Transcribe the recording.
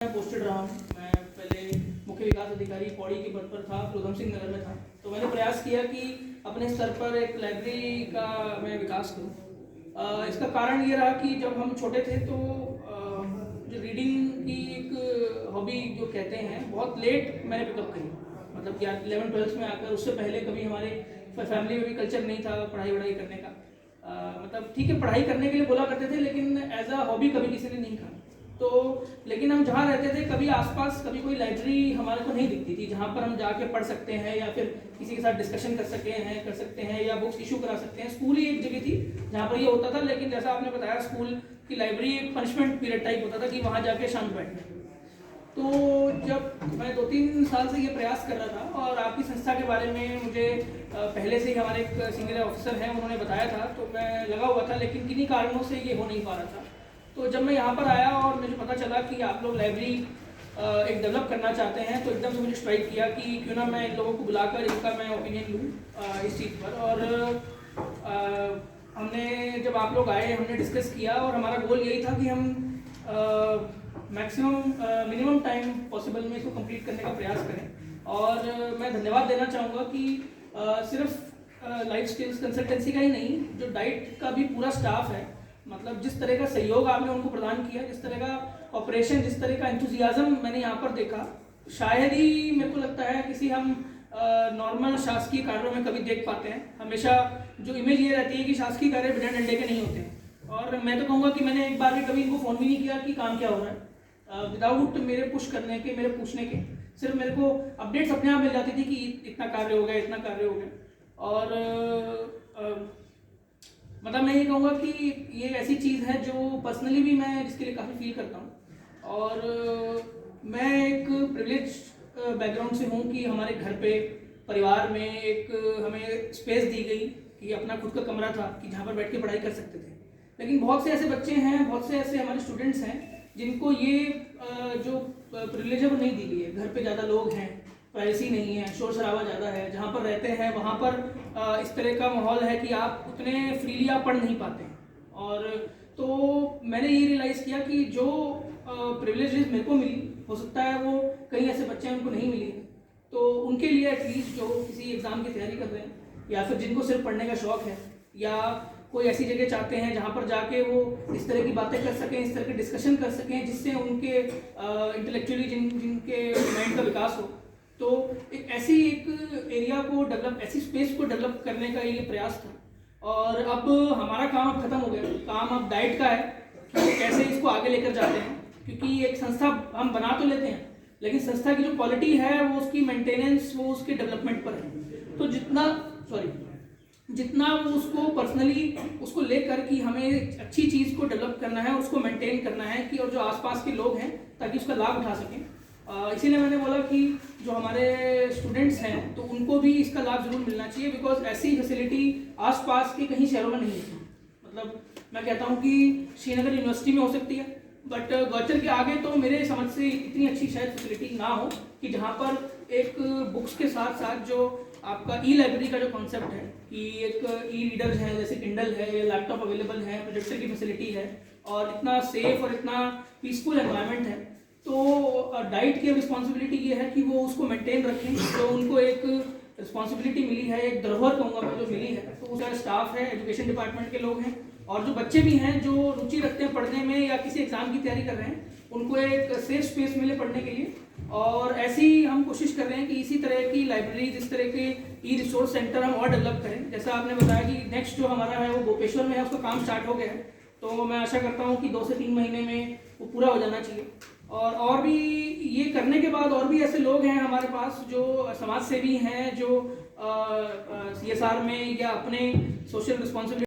मैं पोस्टेड रहा हूँ। मैं पहले मुख्य विकास अधिकारी पौड़ी के पद पर था, उधम सिंह नगर में था। तो मैंने प्रयास किया कि अपने स्तर पर एक लाइब्रेरी का मैं विकास करूँ। इसका कारण ये रहा कि जब हम छोटे थे तो जो रीडिंग की एक हॉबी जो कहते हैं, बहुत लेट मैंने पिकअप करी। मतलब कि 11-12 में आकर, उससे पहले कभी हमारे फैमिली में भी कल्चर नहीं था पढ़ाई वढ़ाई करने का। मतलब ठीक है, पढ़ाई करने के लिए बोला करते थे, लेकिन एज अ हॉबी कभी किसी ने नहीं कहा। तो लेकिन हम जहाँ रहते थे, कभी आसपास कभी कोई लाइब्रेरी हमारे को नहीं दिखती थी जहाँ पर हम जाके पढ़ सकते हैं या फिर किसी के साथ डिस्कशन कर सकते हैं या बुक्स इशू करा सकते हैं। स्कूल ही एक जगह थी जहाँ पर ये होता था, लेकिन जैसा आपने बताया, स्कूल की लाइब्रेरी एक पनिशमेंट पीरियड टाइप होता था कि वहाँ जाके शांत बैठना। तो जब मैं 2-3 साल से ये प्रयास कर रहा था और आपकी संस्था के बारे में मुझे पहले से ही हमारे एक सीनियर ऑफिसर हैं, उन्होंने बताया था, तो मैं लगा हुआ था, लेकिन किन्हीं कारणों से ये हो नहीं पा रहा था। तो जब मैं यहाँ पर आया और मुझे पता चला कि आप लोग लाइब्रेरी एक डेवलप करना चाहते हैं, तो एकदम से मुझे स्ट्राइक किया कि क्यों ना मैं इन लोगों को बुलाकर इनका मैं ओपिनियन लूँ इस चीज़ पर। और हमने जब आप लोग आए, हमने डिस्कस किया और हमारा गोल यही था कि हम मिनिमम टाइम पॉसिबल में इसको कंप्लीट करने का प्रयास करें। और मैं धन्यवाद देना चाहूँगा कि सिर्फ लाइफ स्किल्स कंसल्टेंसी का ही नहीं, जो डाइट का भी पूरा स्टाफ है, मतलब जिस तरह का सहयोग आपने उनको प्रदान किया, जिस तरह का ऑपरेशन, जिस तरह का एंथुजियाज्म मैंने यहाँ पर देखा, शायद ही मेरे को लगता है किसी हम नॉर्मल शासकीय कार्यों में कभी देख पाते हैं। हमेशा जो इमेज ये रहती है कि शासकीय कार्य बिना डंडे के नहीं होते हैं। और मैं तो कहूँगा कि मैंने एक बार भी कभी इनको फ़ोन भी नहीं किया कि काम क्या हो रहा है, विदाउट मेरे पुश करने के, मेरे पूछने के। सिर्फ मेरे को अपडेट्स अपने आप मिल जाती थी कि इतना कार्य हो गया, इतना कार्य हो गया। और मतलब मैं ये कहूँगा कि ये ऐसी चीज़ है जो पर्सनली भी मैं जिसके लिए काफ़ी फील करता हूँ। और मैं एक प्रिविलेज बैकग्राउंड से हूँ कि हमारे घर पे परिवार में एक हमें स्पेस दी गई कि अपना खुद का कमरा था कि जहाँ पर बैठ के पढ़ाई कर सकते थे। लेकिन बहुत से ऐसे बच्चे हैं, बहुत से ऐसे हमारे स्टूडेंट्स हैं जिनको ये जो प्रिविलेज है वो नहीं दी गई है। घर पे ज़्यादा लोग हैं, प्राइवेसी नहीं है, शोर शराबा ज़्यादा है, जहाँ पर रहते हैं वहाँ पर इस तरह का माहौल है कि आप उतने फ्रीली आप पढ़ नहीं पाते हैं। और तो मैंने ये रियलाइज़ किया कि जो प्रिविलेजेस मेरे को मिली, हो सकता है वो कई ऐसे बच्चे हैं उनको नहीं मिली। तो उनके लिए एटलीस्ट जो किसी एग्ज़ाम की तैयारी कर रहे हैं या फिर जिनको सिर्फ पढ़ने का शौक़ है या कोई ऐसी जगह चाहते हैं जहाँ पर जाके वो इस तरह की बातें कर सकें, इस तरह के डिस्कशन कर सकें जिससे उनके इंटेलेक्चुअली जिनके माइंड का विकास हो, तो एक एरिया को डेवलप, ऐसी स्पेस को डेवलप करने का ये प्रयास था। और अब हमारा काम अब खत्म हो गया। काम अब डाइट का है कि कैसे इसको आगे लेकर जाते हैं, क्योंकि एक संस्था हम बना तो लेते हैं, लेकिन संस्था की जो क्वालिटी है वो उसकी मेंटेनेंस, वो उसके डेवलपमेंट पर है। तो जितना वो उसको पर्सनली उसको लेकर कि हमें अच्छी चीज़ को डेवलप करना है, उसको मेंटेन करना है कि और जो आसपास के लोग हैं ताकि उसका लाभ उठा सकें। इसीलिए मैंने बोला कि जो हमारे स्टूडेंट्स हैं तो उनको भी इसका लाभ जरूर मिलना चाहिए, बिकॉज ऐसी फैसिलिटी आसपास के कहीं शहरों में नहीं है। मतलब मैं कहता हूँ कि श्रीनगर यूनिवर्सिटी में हो सकती है, बट गौचर के आगे तो मेरे समझ से इतनी अच्छी शायद फैसिलिटी ना हो कि जहाँ पर एक बुक्स के साथ साथ जो आपका ई लाइब्रेरी का जो कॉन्सेप्ट है कि एक ई रीडर्स हैं, जैसे किंडल है या लैपटॉप अवेलेबल है, प्रोजेक्टर की फैसिलिटी है और इतना सेफ और इतना पीसफुल एनवायरनमेंट है। तो डाइट की रिस्पॉन्सिबिलिटी ये है कि वो उसको मेंटेन रखें। जो उनको एक रिस्पॉन्सिबिलिटी मिली है, एक धरोहर कहूँगा मैं जो मिली है, तो उसका स्टाफ है, एजुकेशन डिपार्टमेंट के लोग हैं और जो बच्चे भी हैं जो रुचि रखते हैं पढ़ने में या किसी एग्जाम की तैयारी कर रहे हैं, उनको एक सेफ स्पेस मिले पढ़ने के लिए। और ऐसी हम कोशिश कर रहे हैं कि इसी तरह की लाइब्रेरीज, इस तरह के ई रिसोर्स सेंटर हम और डेवलप करें। जैसा आपने बताया कि नेक्स्ट जो हमारा है वो गोपेश्वर में है, उसका काम स्टार्ट हो गया है, तो मैं आशा करता हूँ कि 2 से 3 महीने में वो पूरा हो जाना चाहिए। और भी ये करने के बाद और भी ऐसे लोग हैं हमारे पास जो समाज सेवी हैं, जो CSR में या अपने सोशल रिस्पॉन्सिबिलिटी